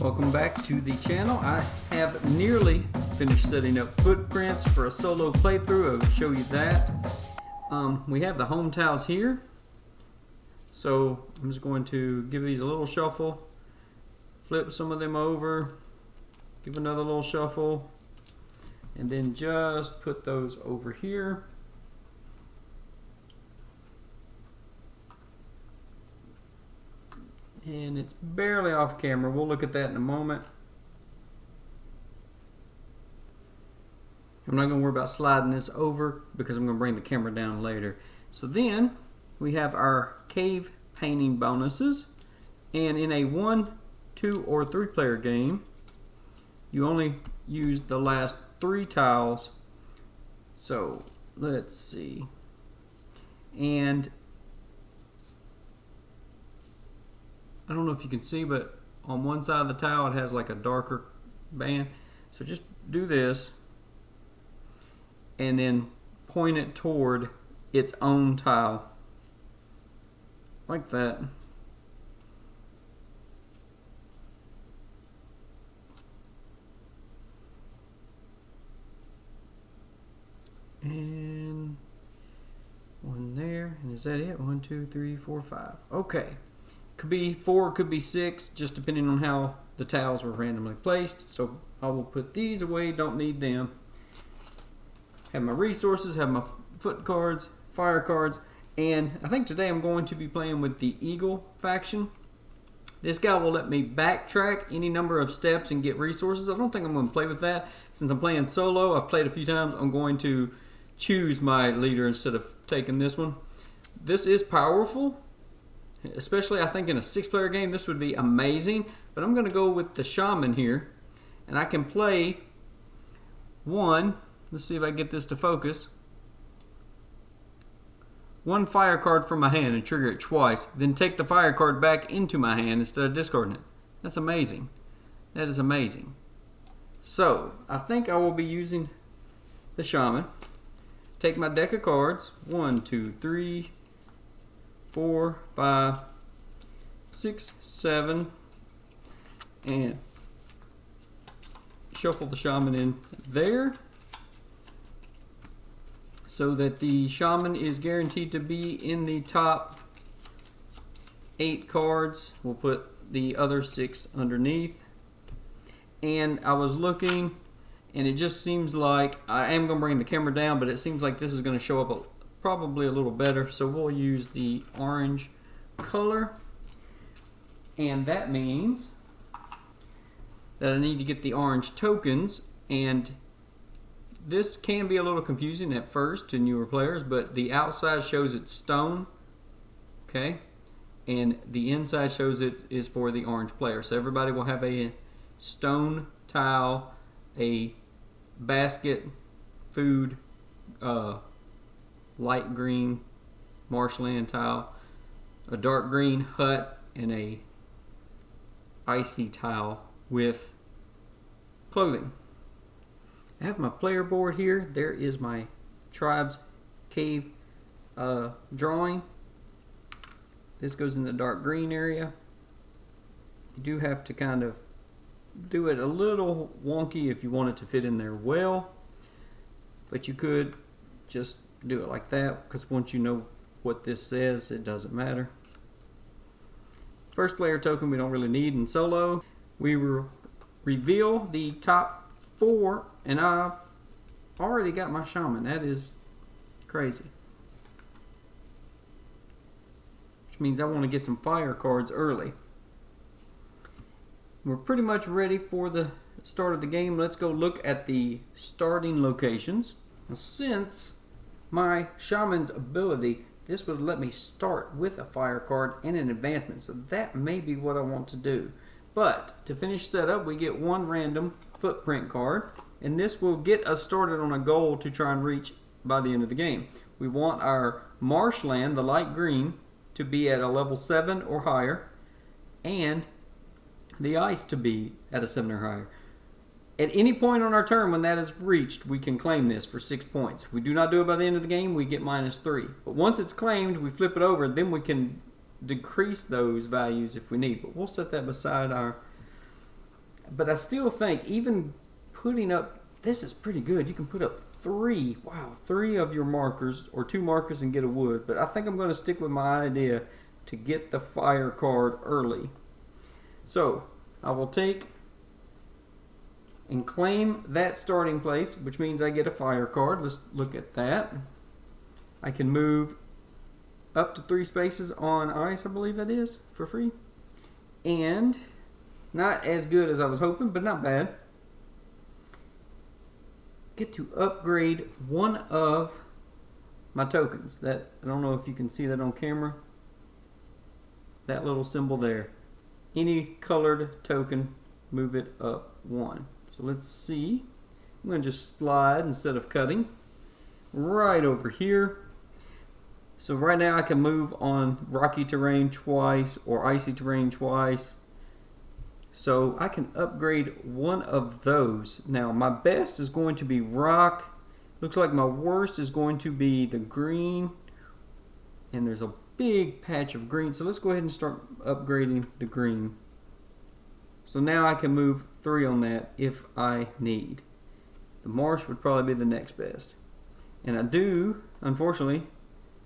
Welcome back to the channel. I have nearly finished setting up footprints for a solo playthrough. I will show you that. We have the home tiles here. So I'm just going to give these a little shuffle, flip some of them over, give another little shuffle, and then just put those over here. And it's barely off camera. We'll look at that in a moment. I'm not going to worry about sliding this over because I'm going to bring the camera down later. So then we have our cave painting bonuses. And in a 1, 2, or 3 player game, you only use the last 3 tiles. So let's see. And I don't know if you can see, but on one side of the tile it has like a darker band. So just do this and then point it toward its own tile. Like that. And one there. And is that it? 1, 2, 3, 4, 5. Okay. Could be 4, could be 6, just depending on how the tiles were randomly placed. So I will put these away, don't need them. Have my resources, have my foot cards, fire cards, and I think today I'm going to be playing with the Eagle faction. This guy will let me backtrack any number of steps and get resources. I don't think I'm going to play with that. Since I'm playing solo, I've played a few times, I'm going to choose my leader instead of taking this one. This is powerful. Especially, I think in a 6-player game, this would be amazing. But I'm going to go with the shaman here. And I can play 1. Let's see if I can get this to focus. 1 fire card from my hand and trigger it twice. Then take the fire card back into my hand instead of discarding it. That's amazing. That is amazing. So, I think I will be using the shaman. Take my deck of cards. 1, 2, 3, 4, 5, 6, 7, and shuffle the shaman in there so that the shaman is guaranteed to be in the top 8 cards. We'll put the other 6 underneath. And I was looking, and it just seems like I am going to bring the camera down, but it seems like this is going to show up probably a little better, so we'll use the orange color, and that means that I need to get the orange tokens. And this can be a little confusing at first to newer players, but the outside shows it's stone, okay, and the inside shows it is for the orange player. So everybody will have a stone tile, a basket, food, light green marshland tile, a dark green hut, and a icy tile with clothing. I have my player board here. There is my tribe's cave drawing. This goes in the dark green area. You do have to kind of do it a little wonky if you want it to fit in there well, but you could just do it like that, because once you know what this says, it doesn't matter. First player token we don't really need in solo. We will reveal the top 4, and I've already got my shaman. That is crazy. Which means I want to get some fire cards early. We're pretty much ready for the start of the game. Let's go look at the starting locations. Now, since my shaman's ability, this would let me start with a fire card and an advancement, so that may be what I want to do. But to finish setup, we get 1 random footprint card, and this will get us started on a goal to try and reach by the end of the game. We want our marshland, the light green, to be at a level 7 or higher, and the ice to be at a 7 or higher. At any point on our turn when that is reached, we can claim this for 6 points. If we do not do it by the end of the game, we get -3. But once it's claimed, we flip it over, then we can decrease those values if we need. But we'll set that beside our But I still think even putting up, this is pretty good. You can put up 3 of your markers, or 2 markers and get a wood. But I think I'm going to stick with my idea to get the fire card early. So I will take and claim that starting place, which means I get a fire card. Let's look at that. I can move up to 3 spaces on ice, I believe that is, for free. And not as good as I was hoping, but not bad. Get to upgrade one of my tokens. That, I don't know if you can see that on camera. That little symbol there. Any colored token, move it up 1. So let's see. I'm going to just slide instead of cutting right over here. So right now I can move on rocky terrain twice or icy terrain twice. So I can upgrade one of those. Now my best is going to be rock. Looks like my worst is going to be the green. And there's a big patch of green. So let's go ahead and start upgrading the green. So now I can move 3 on that if I need. The marsh would probably be the next best. And I do, unfortunately,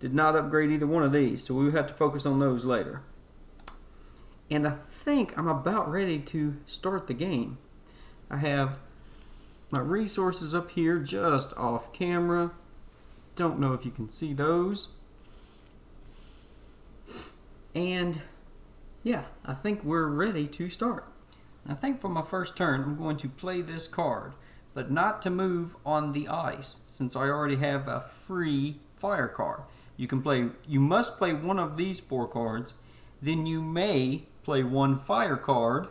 did not upgrade either one of these. So we'll have to focus on those later. And I think I'm about ready to start the game. I have my resources up here just off camera. Don't know if you can see those. And yeah, I think we're ready to start. I think for my first turn, I'm going to play this card, but not to move on the ice, since I already have a free fire card. You must play one of these 4 cards, then you may play 1 fire card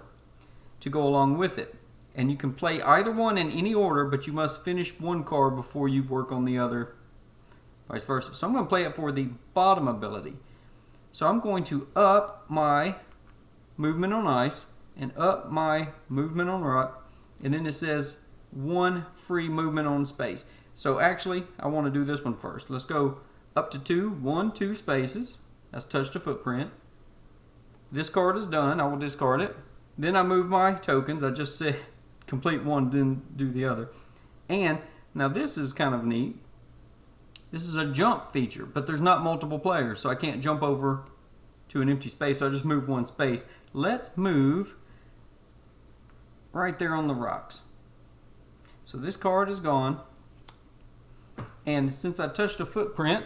to go along with it. And you can play either one in any order, but you must finish 1 card before you work on the other, vice versa. So I'm going to play it for the bottom ability. So I'm going to up my movement on ice and up my movement on rock, and then it says 1 free movement on space. So actually I want to do this one first. Let's go up to 2, 1, 2 spaces. That's touch the footprint. This card is done. I will discard it. Then I move my tokens. I just said complete one, then do the other. And now this is kind of neat. This is a jump feature, but there's not multiple players, so I can't jump over to an empty space. So I just move 1 space. Let's move right there on the rocks. So this card is gone. And since I touched a footprint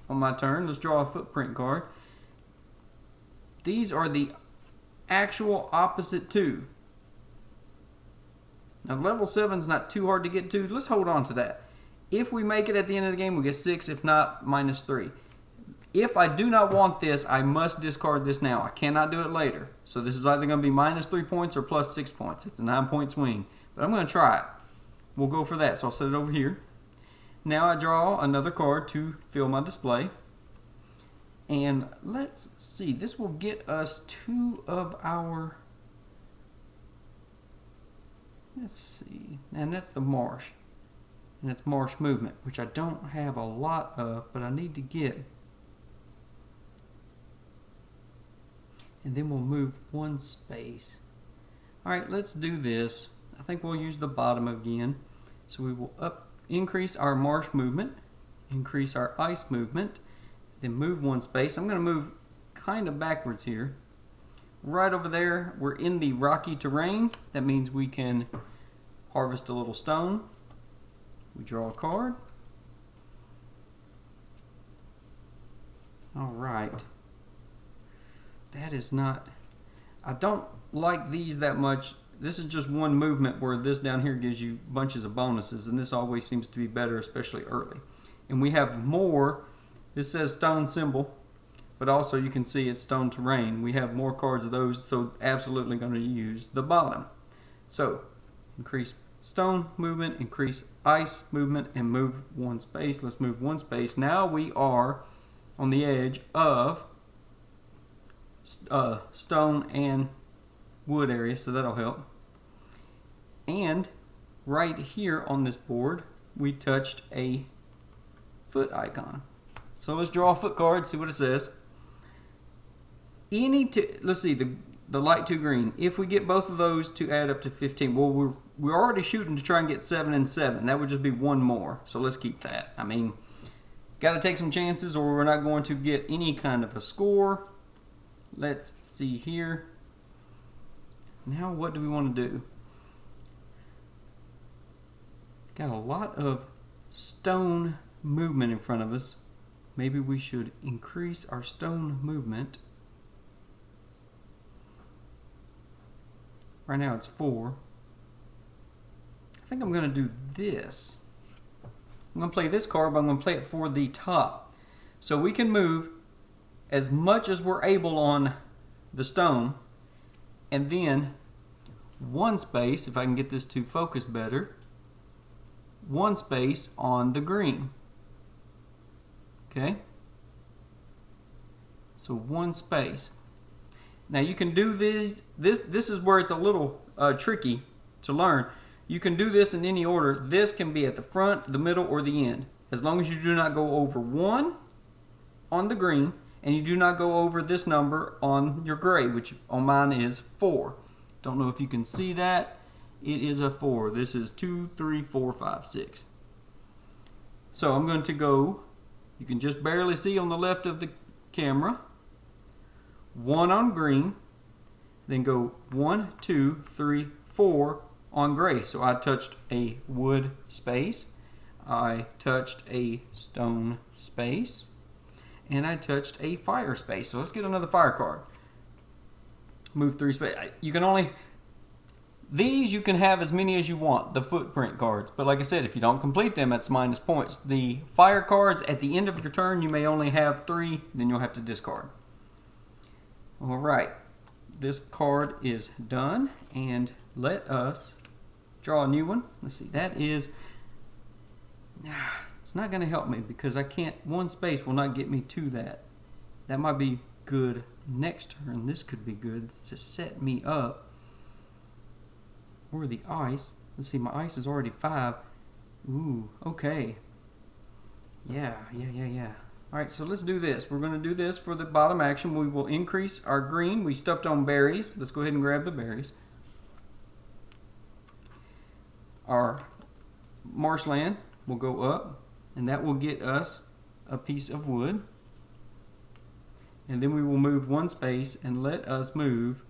on my turn, let's draw a footprint card. These are the actual opposite 2. Now level 7 is not too hard to get to. Let's hold on to that. If we make it at the end of the game, we get 6. If not, -3. If I do not want this, I must discard this now. I cannot do it later. So this is either going to be -3 points or +6 points. It's a 9-point swing. But I'm going to try it. We'll go for that. So I'll set it over here. Now I draw another card to fill my display. And let's see. This will get us 2 of our... Let's see. And that's the marsh. And it's marsh movement, which I don't have a lot of, but I need to get. And then we'll move 1 space. Alright, let's do this. I think we'll use the bottom again. So we will increase our marsh movement, increase our ice movement, then move 1 space. I'm going to move kind of backwards here. Right over there, we're in the rocky terrain. That means we can harvest a little stone. We draw a card. Alright. That is not... I don't like these that much. This is just 1 movement, where this down here gives you bunches of bonuses, and this always seems to be better, especially early. And we have more. This says stone symbol, but also you can see it's stone terrain. We have more cards of those, so absolutely going to use the bottom. So increase stone movement, increase ice movement, and move 1 space. Let's move 1 space. Now we are on the edge of stone and wood area, so that'll help. And right here on this board, we touched a foot icon. So let's draw a foot card, see what it says. Let's see, the light 2 green. If we get both of those to add up to 15, well, we're already shooting to try and get 7 and 7. That would just be one more. So let's keep that. I mean, got to take some chances or we're not going to get any kind of a score. Let's see here. Now what do we want to do? Got a lot of stone movement in front of us. Maybe we should increase our stone movement. Right now it's 4. I think I'm going to do this. I'm going to play this card, but I'm going to play it for the top. So we can move as much as we're able on the stone, and then one space, if I can get this to focus better, one space on the green. Okay? So one space. Now you can do this is where it's a little tricky to learn. You can do this in any order. This can be at the front, the middle, or the end. As long as you do not go over 1 on the green, and you do not go over this number on your gray, which on mine is 4. Don't know if you can see that. It is a 4. This is 2, 3, 4, 5, 6. So I'm going to go, you can just barely see on the left of the camera, 1 on green, then go 1, 2, 3, 4 on gray. So I touched a wood space, I touched a stone space, and I touched a fire space. So let's get another fire card. Move 3 space. You can only, these you can have as many as you want, the footprint cards. But like I said, if you don't complete them, that's minus points. The fire cards, at the end of your turn, you may only have 3, then you'll have to discard. All right, this card is done, and let us draw a new one. Let's see, that is, it's not going to help me because I can't, one space will not get me to that. That might be good next turn. This could be good to set me up. Or the ice. Let's see, my ice is already 5. Ooh, okay. Yeah. Alright, so let's do this. We're going to do this for the bottom action. We will increase our green. We stepped on berries. Let's go ahead and grab the berries. Our marshland will go up, and that will get us a piece of wood. And then we will move one space, and let us move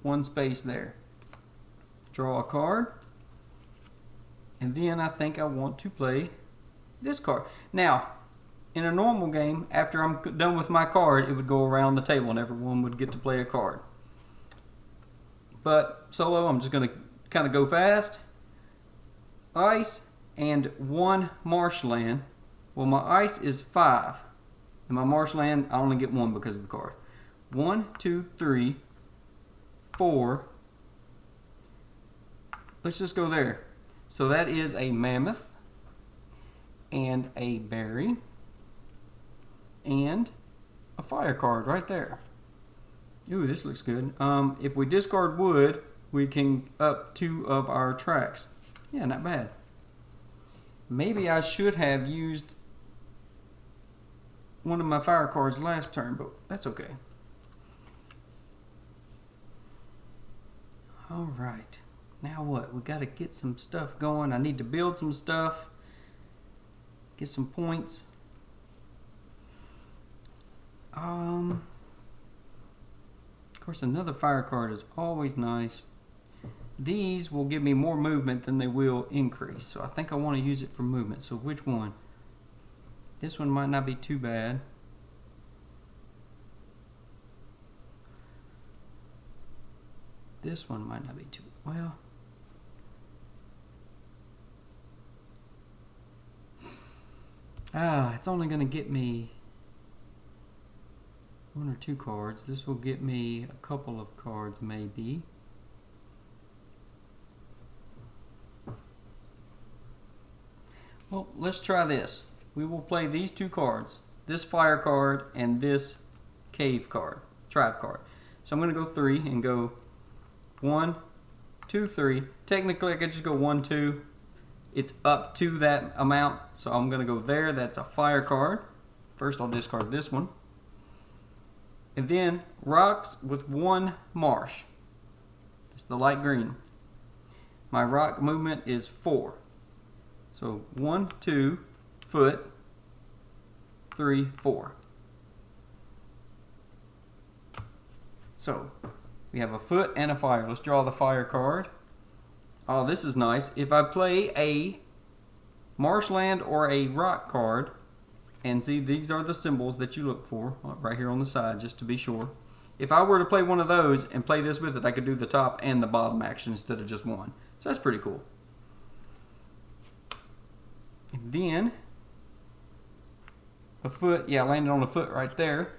one space there. Draw a card. And then I think I want to play this card. Now, in a normal game, after I'm done with my card, it would go around the table and everyone would get to play a card. But solo, I'm just going to kind of go fast. Ice and 1 marshland. Well, my ice is 5. And my marshland, I only get 1 because of the card. 1, 2, 3, 4. Let's just go there. So that is a mammoth and a berry and a fire card right there. Ooh, this looks good. If we discard wood, we can up 2 of our tracks. Yeah, not bad. Maybe I should have used one of my fire cards last turn, but that's okay. All right. Now what? We got to get some stuff going. I need to build some stuff. Get some points. Of course, another fire card is always nice. These will give me more movement than they will increase. So I think I want to use it for movement. So which one? This one might not be too bad. This one might not be too well. It's only going to get me 1 or 2 cards. This will get me a couple of cards maybe. Well, let's try this. We will play these 2 cards. This fire card and this cave card, trap card. So I'm going to go 3 and go 1, 2, 3. Technically I could just go 1, 2. It's up to that amount, so I'm going to go there. That's a fire card. First I'll discard this one. And then rocks with 1 marsh. It's the light green. My rock movement is 4. So 1, 2, foot, 3, 4. So we have a foot and a fire. Let's draw the fire card. Oh, this is nice. If I play a marshland or a rock card, and see, these are the symbols that you look for right here on the side, just to be sure. If I were to play one of those and play this with it, I could do the top and the bottom action instead of just one. So that's pretty cool. And then a foot, yeah, I landed on a foot right there.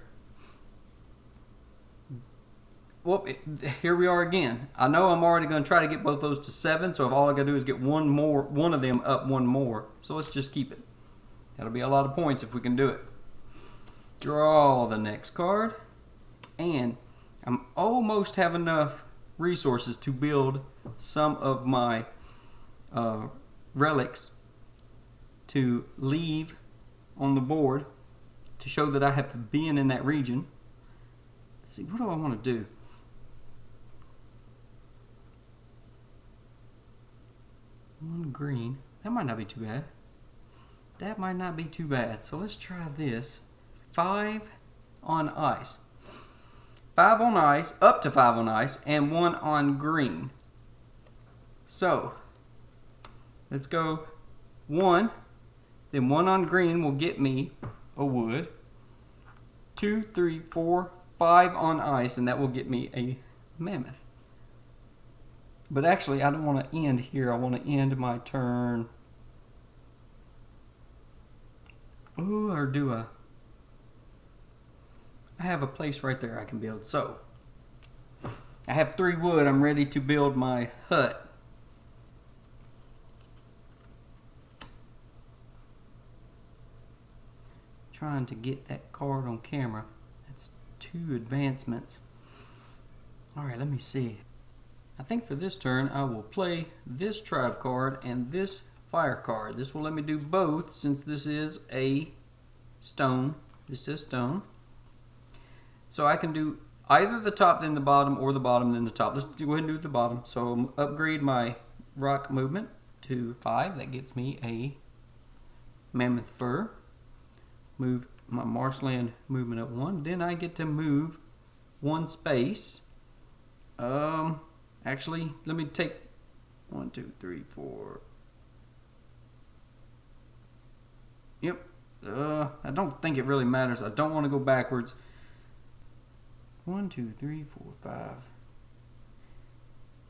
Well, here we are again. I know I'm already going to try to get both those to 7, so if all I got to do is get one of them up 1 more. So let's just keep it. That'll be a lot of points if we can do it. Draw the next card. And I'm almost have enough resources to build some of my relics to leave on the board to show that I have been in that region. Let's see, what do I want to do? One green. That might not be too bad. That might not be too bad. So let's try this. 5 on ice. 5 on ice, up to 5 on ice, and 1 on green. So let's go 1. Then 1 on green will get me a wood. 2, 3, 4, 5 on ice, and that will get me a mammoth. But actually, I don't want to end here. I want to end my turn. Ooh, or do I? I have a place right there I can build. So, I have 3 wood. I'm ready to build my hut. Trying to get that card on camera. That's 2 advancements. Alright, let me see. I think for this turn I will play this tribe card and this fire card. This will let me do both since this is a stone. This is stone. So I can do either the top then the bottom or the bottom then the top. Let's go ahead and do the bottom. So I'll upgrade my rock movement to 5. That gets me a mammoth fur. Move my marshland movement up 1. Then I get to move 1 space. Actually, let me take 1, 2, 3, 4. Yep. I don't think it really matters. I don't want to go backwards. 1, 2, 3, 4, 5,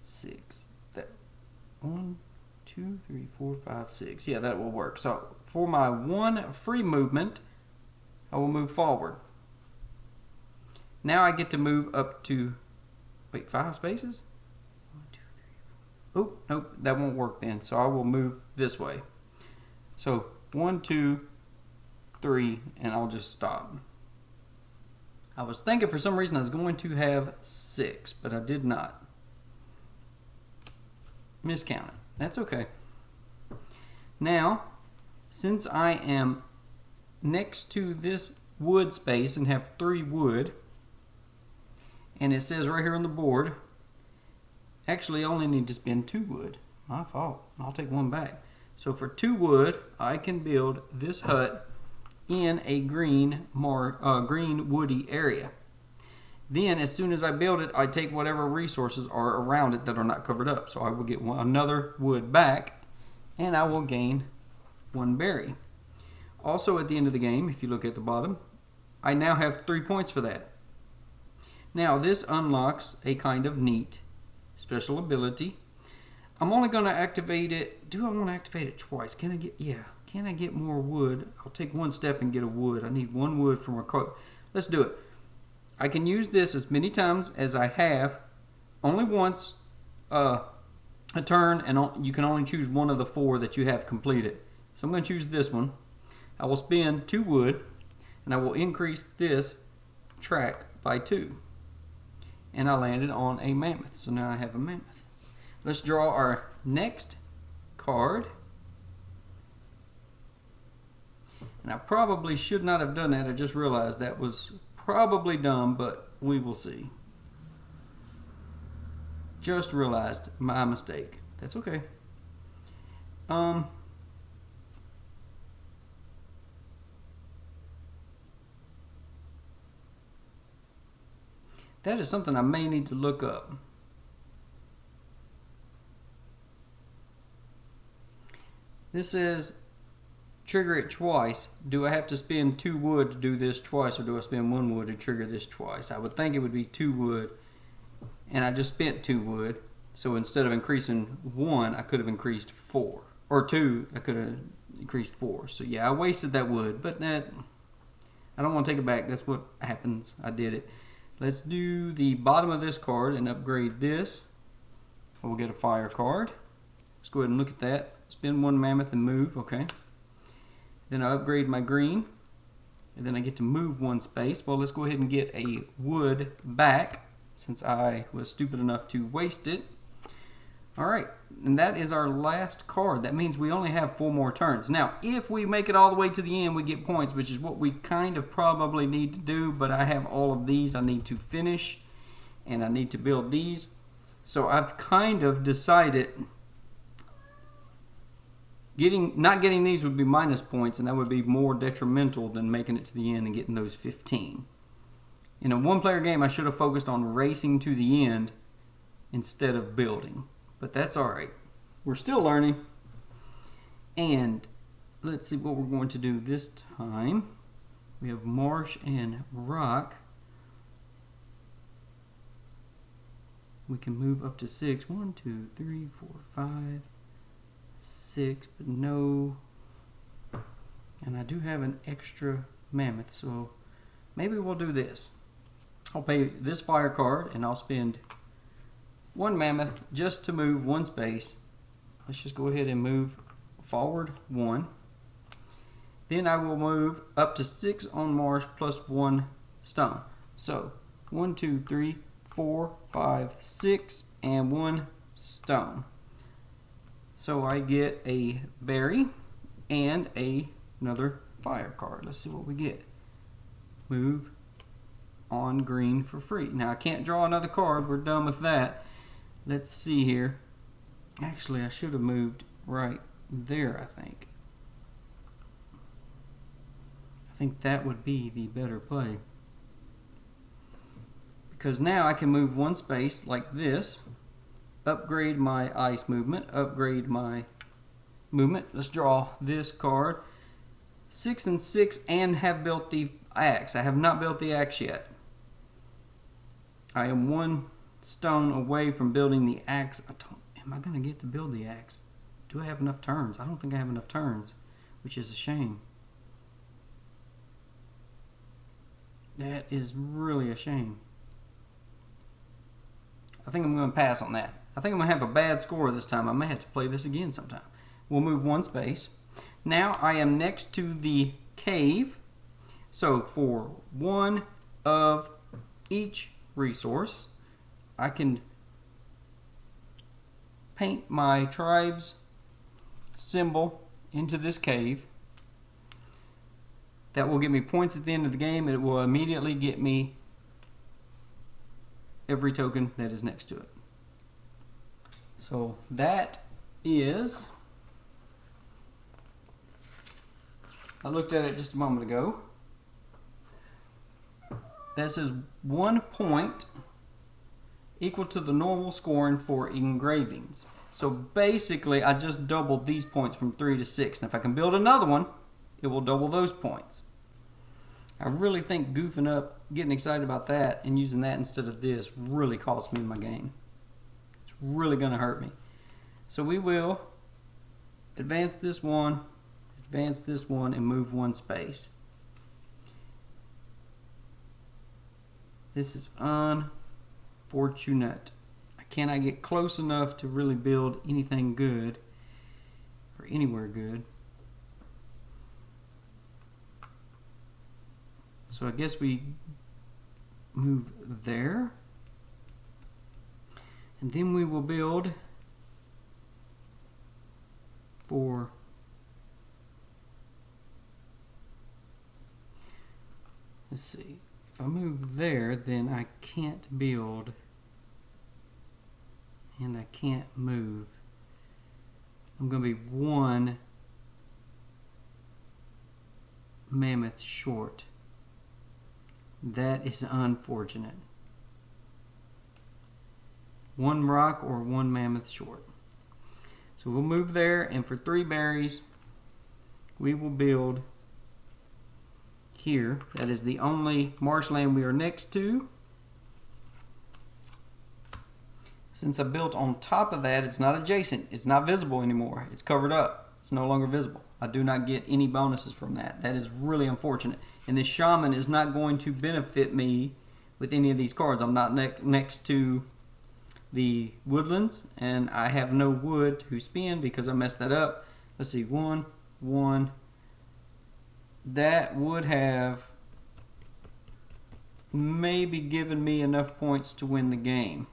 6. That 1, 2, 3, 4, 5, 6. Yeah, that will work. So for my 1 free movement, I will move forward. Now I get to move up to 5 spaces. 1, 2, 3, 4. Oh, nope, that won't work then. So I will move this way. So 1, 2, 3, and I'll just stop. I was thinking for some reason I was going to have 6, but I did not. Miscounted. That's okay. Now, since I am next to this wood space and have 3 wood, and it says right here on the board, actually I only need to spend 2 wood. My fault. I'll take 1 back. So for 2 wood, I can build this hut in a green woody area. Then as soon as I build it, I take whatever resources are around it that are not covered up. So I will get another wood back, and I will gain 1 berry. Also at the end of the game, if you look at the bottom, I now have 3 points for that. Now this unlocks a kind of neat special ability. I'm only going to activate it. Do I want to activate it twice? Can I get, yeah. Can I get more wood? I'll take 1 step and get a wood. I need 1 wood from a cart. Let's do it. I can use this as many times as I have. Only once a turn, and you can only choose 1 of the 4 that you have completed. So I'm going to choose this one. I will spend 2 wood, and I will increase this track by 2. And I landed on a mammoth. So now I have a mammoth. Let's draw our next card. And I probably should not have done that. I just realized that was probably dumb, but we will see. Just realized my mistake. That's okay. That is something I may need to look up. This says trigger it twice. Do I have to spend 2 wood to do this twice, or do I spend 1 wood to trigger this twice? I would think it would be 2 wood, and I just spent 2 wood. So instead of increasing 1, I could have increased 4. Or 2, I could have increased 4. So yeah, I wasted that wood, but that, I don't want to take it back. That's what happens. I did it. Let's do the bottom of this card and upgrade this. We'll get a fire card. Let's go ahead and look at that. Spend 1 mammoth and move, okay. Then I upgrade my green, and then I get to move 1 space. Well, let's go ahead and get a wood back, since I was stupid enough to waste it. Alright, and that is our last card. That means we only have 4 more turns. Now, if we make it all the way to the end, we get points, which is what we kind of probably need to do, but I have all of these I need to finish, and I need to build these. So I've kind of decided not getting these would be minus points, and that would be more detrimental than making it to the end and getting those 15. In a 1-player game, I should have focused on racing to the end instead of building. But that's alright. We're still learning. And let's see what we're going to do this time. We have marsh and rock. We can move up to 6. 1, 2, 3, 4, 5, 6, but no. And I do have an extra mammoth, so maybe we'll do this. I'll pay this fire card, and I'll spend 1 mammoth just to move 1 space. Let's just go ahead and move forward 1. Then I will move up to 6 on marsh plus 1 stone. So 1, 2, 3, 4, 5, 6, and 1 stone. So I get a berry and another fire card. Let's see what we get. Move on green for free. Now I can't draw another card. We're done with that. Let's see here. Actually, I should have moved right there, I think. I think that would be the better play. Because now I can move 1 space like this, upgrade my ice movement, upgrade my movement. Let's draw this card. 6 and 6, and have built the axe. I have not built the axe yet. I am 1 stone away from building the axe. Am I going to get to build the axe? Do I have enough turns? I don't think I have enough turns, which is a shame. That is really a shame. I think I'm going to pass on that. I think I'm going to have a bad score this time. I may have to play this again sometime. We'll move 1 space. Now I am next to the cave. So for 1 of each resource, I can paint my tribe's symbol into this cave. That will give me points at the end of the game. It will immediately get me every token that is next to it. So that is, I looked at it just a moment ago. That says 1 point equal to the normal scoring for engravings. So basically, I just doubled these points from 3 to 6. And if I can build another one, it will double those points. I really think goofing up, getting excited about that, and using that instead of this really cost me my game. It's really going to hurt me. So we will advance this one, and move 1 space. This is unfortunate. I cannot get close enough to really build anything good, or anywhere good. So I guess we move there. And then we will build for let's see. If I move there, then I can't build. And I can't move. I'm going to be one mammoth short. That is unfortunate. One rock or one mammoth short. So we'll move there, and for 3 berries, we will build here. That is the only marshland we are next to. Since I built on top of that, it's not adjacent. It's not visible anymore. It's covered up. It's no longer visible. I do not get any bonuses from that. That is really unfortunate. And this shaman is not going to benefit me with any of these cards. I'm not next to the woodlands, and I have no wood to spend because I messed that up. Let's see, 1, 1. That would have maybe given me enough points to win the game.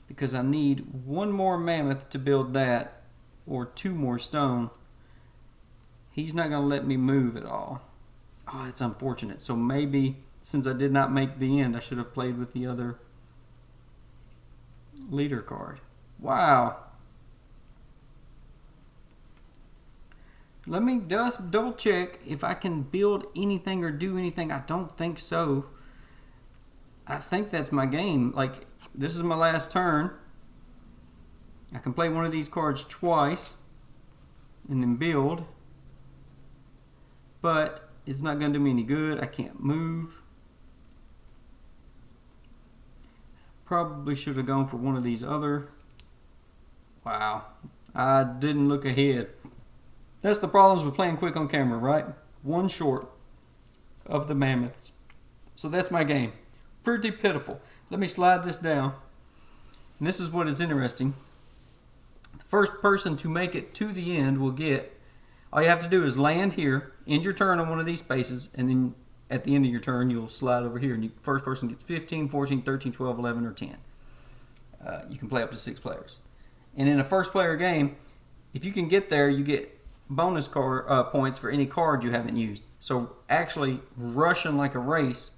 Because I need 1 more mammoth to build that, or 2 more stone. He's not going to let me move at all. Oh, it's unfortunate. So maybe, since I did not make the end, I should have played with the other leader card. Wow. Let me just double check if I can build anything or do anything. I don't think so. I think that's my game. Like, this is my last turn. I can play one of these cards twice and then build. But it's not going to do me any good. I can't move. Probably should have gone for one of these other. Wow. I didn't look ahead. That's the problems with playing quick on camera, right? 1 short of the mammoths. So that's my game. Pretty pitiful. Let me slide this down. And this is what is interesting. The first person to make it to the end will get, all you have to do is land here, end your turn on one of these spaces, and then at the end of your turn you'll slide over here, and the first person gets 15, 14, 13, 12, 11, or 10. You can play up to 6 players. And in a first player game, if you can get there, you get bonus card points for any card you haven't used. So actually rushing like a race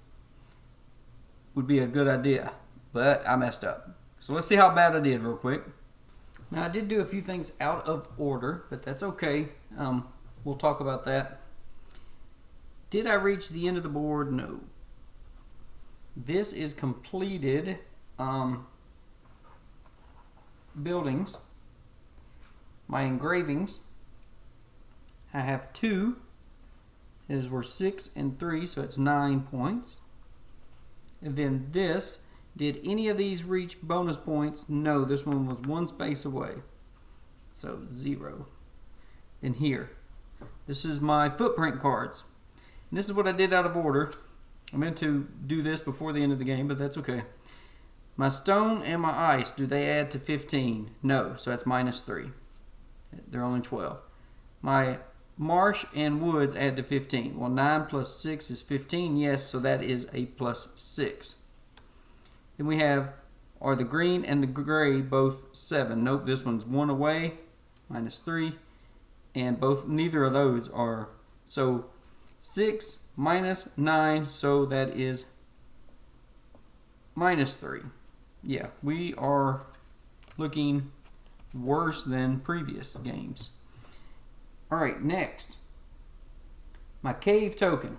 would be a good idea, but I messed up. So let's see how bad I did real quick. Now I did do a few things out of order, but that's okay. We'll talk about that. Did I reach the end of the board? No. This is completed buildings. My engravings, I have 2. These were 6 and 3, so it's 9 points. And then this, did any of these reach bonus points? No, this one was 1 space away. So 0. And here, this is my footprint cards. And this is what I did out of order. I meant to do this before the end of the game, but that's okay. My stone and my ice, do they add to 15? No, so that's -3. They're only 12. My marsh and woods add to 15. Well, 9 plus 6 is 15. Yes, so that is a +6. Then we have, are the green and the gray both 7? Nope, this one's 1 away, -3. And neither of those are. So 6 minus 9, so that is -3. Yeah, we are looking worse than previous games. Alright, next. My cave token.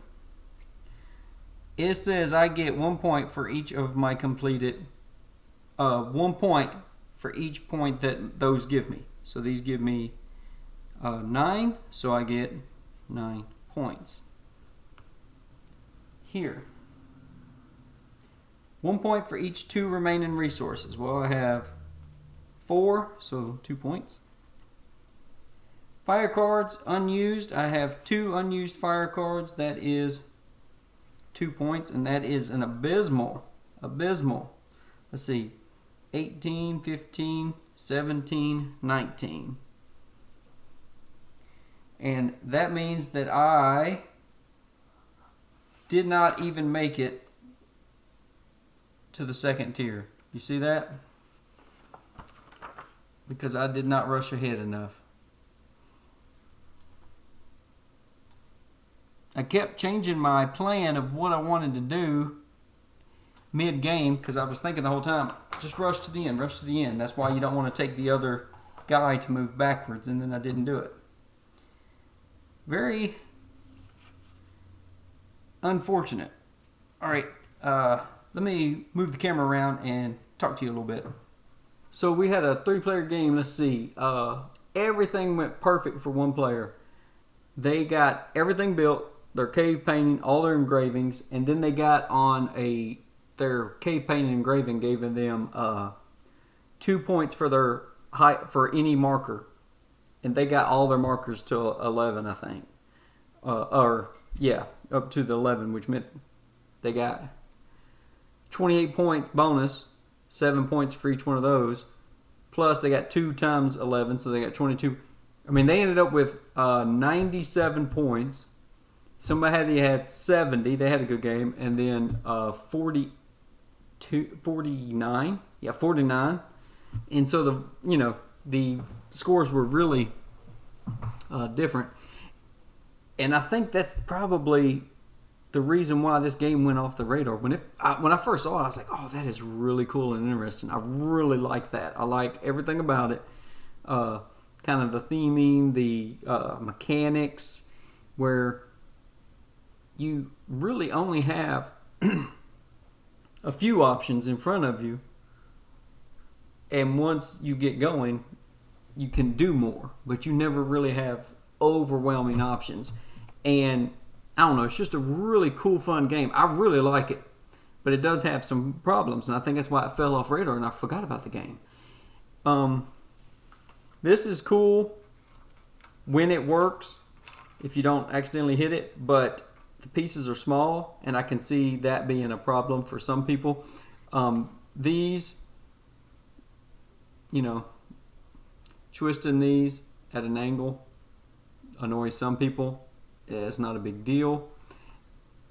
It says I get 1 point for each of my completed, 1 point for each point that those give me. So these give me 9, so I get 9 points. Here. 1 point for each 2 remaining resources. Well, I have 4, so 2 points. Fire cards, unused. I have 2 unused fire cards. That is 2 points, and that is an abysmal. Let's see, 18, 15, 17, 19. And that means that I did not even make it to the second tier. You see that? Because I did not rush ahead enough. I kept changing my plan of what I wanted to do mid-game because I was thinking the whole time, just rush to the end, rush to the end. That's why you don't want to take the other guy to move backwards, and then I didn't do it. Very unfortunate. All right, let me move the camera around and talk to you a little bit. So we had a 3-player game. Let's see. Everything went perfect for one player. They got everything built, their cave painting, all their engravings, and then they got on their cave painting engraving gave them 2 points for their height for any marker, and they got all their markers to 11, I think, up to the 11, which meant they got 28 points bonus, 7 points for each one of those, plus they got 2 times 11, so they got 22. I mean, they ended up with 97 points. Somebody had 70. They had a good game. And then 49. Yeah, 49. And so the scores were really different. And I think that's probably the reason why this game went off the radar. When I first saw it, I was like, oh, that is really cool and interesting. I really like that. I like everything about it. Kind of the theming, the mechanics, where you really only have a few options in front of you, and once you get going, you can do more, but you never really have overwhelming options. And I don't know, it's just a really cool, fun game. I really like it, but it does have some problems, and I think that's why it fell off radar and I forgot about the game. This is cool when it works, if you don't accidentally hit it, but the pieces are small, and I can see that being a problem for some people. These, twisting these at an angle annoys some people. It's not a big deal.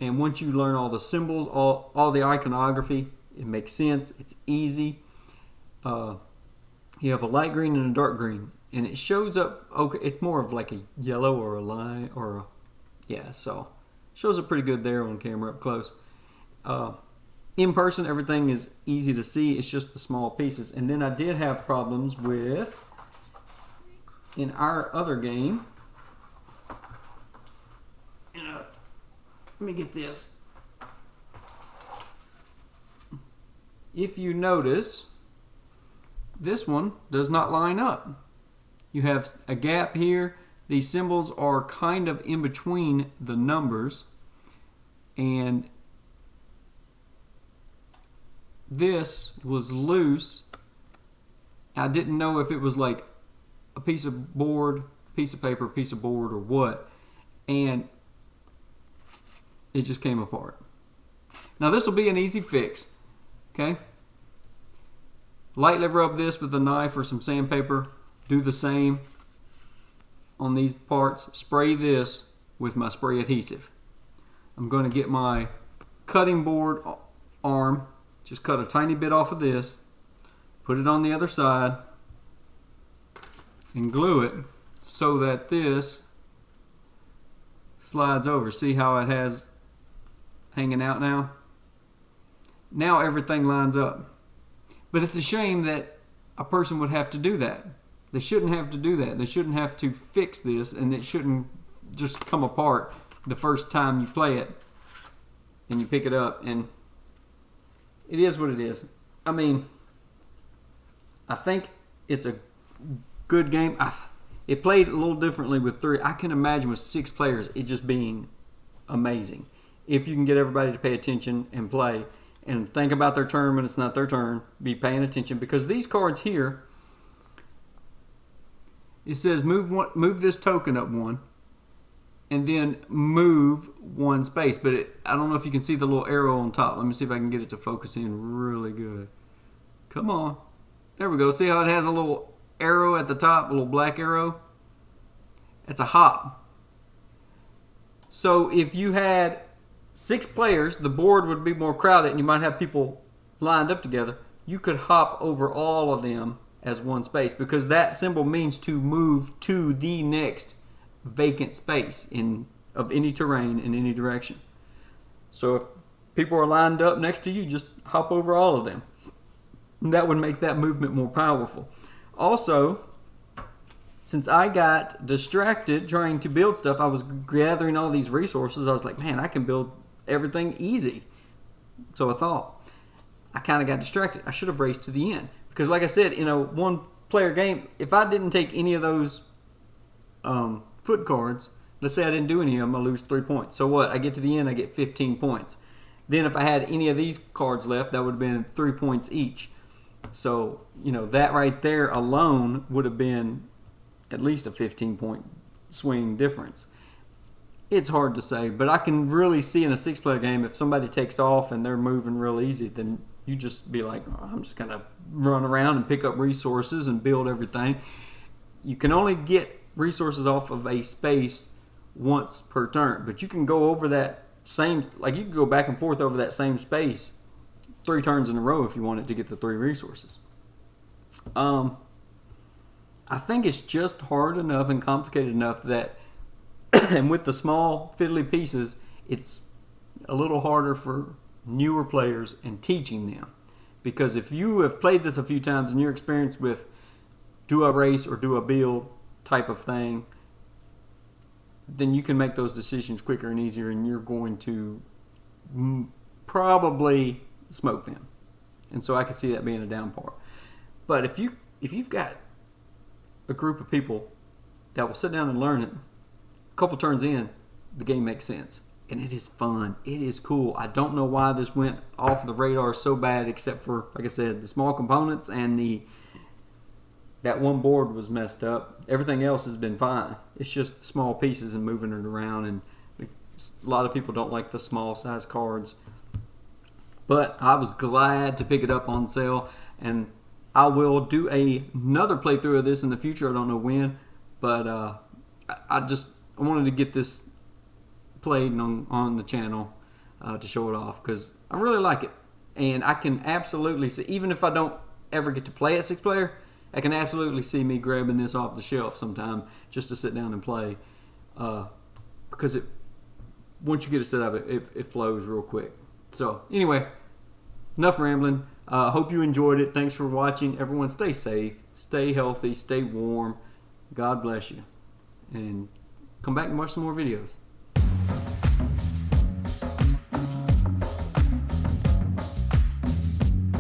And once you learn all the symbols, all the iconography, it makes sense. It's easy. You have a light green and a dark green, and it shows up. Okay, it's more of like a yellow or a line so shows up pretty good there on camera up close. In person, everything is easy to see. It's just the small pieces. And then I did have problems with in our other game. Let me get this. If you notice, this one does not line up. You have a gap here. These symbols are kind of in between the numbers. And this was loose. I didn't know if it was like a piece of board, piece of paper, piece of board, or what. And it just came apart. Now this will be an easy fix. Okay? Lightly rub this with a knife or some sandpaper. Do the same on these parts. Spray this with my spray adhesive. I'm going to get my cutting board arm. Just cut a tiny bit off of this. Put it on the other side. And glue it so that this slides over. See how it has hanging out now? Now everything lines up. But it's a shame that a person would have to do that. They shouldn't have to do that. They shouldn't have to fix this, and it shouldn't just come apart the first time you play it and you pick it up. And it is what it is. I mean, I think it's a good game. It played a little differently with 3. I can imagine with 6 players it just being amazing. If you can get everybody to pay attention and play and think about their turn when it's not their turn, be paying attention, because these cards here, it says move this token up 1 and then move 1 space. But I don't know if you can see the little arrow on top. Let me see if I can get it to focus in really good. Come on. There we go. See how it has a little arrow at the top, a little black arrow? It's a hop. So if you had 6 players, the board would be more crowded and you might have people lined up together. You could hop over all of them as 1 space, because that symbol means to move to the next vacant space in of any terrain in any direction. So if people are lined up next to you, just hop over all of them. And that would make that movement more powerful. Also, since I got distracted trying to build stuff, I was gathering all these resources. I was like, man, I can build everything easy. So I thought. I kind of got distracted. I should have raced to the end. Because like I said, in a one-player game, if I didn't take any of those foot cards, let's say I didn't do any of them, I lose 3 points. So what? I get to the end, I get 15 points. Then if I had any of these cards left, that would have been 3 points each. So, that right there alone would have been at least a 15-point swing difference. It's hard to say, but I can really see in a 6-player game, if somebody takes off and they're moving real easy, then you just be like, oh, I'm just going to run around and pick up resources and build everything. You can only get resources off of a space once per turn, but you can go over that you can go back and forth over that same space 3 turns in a row if you wanted to get the 3 resources. I think it's just hard enough and complicated enough that, and with the small fiddly pieces, it's a little harder for newer players and teaching them. Because if you have played this a few times and you're experienced with do a race or do a build type of thing, then you can make those decisions quicker and easier, and you're going to probably smoke them. And so I can see that being a down part. But if you've got a group of people that will sit down and learn it, a couple turns in, the game makes sense. And it is fun. It is cool. I don't know why this went off the radar so bad, except for, like I said, the small components and that one board was messed up. Everything else has been fine. It's just small pieces and moving it around. And a lot of people don't like the small size cards. But I was glad to pick it up on sale. And I will do another playthrough of this in the future. I don't know when. But I wanted to get this played on the channel to show it off, because I really like it. And I can absolutely see, even if I don't ever get to play at 6-player, I can absolutely see me grabbing this off the shelf sometime just to sit down and play, because once you get it set up, it flows real quick. So anyway, enough rambling. Hope you enjoyed it. Thanks for watching. Everyone stay safe, stay healthy, stay warm. God bless you. And come back and watch some more videos.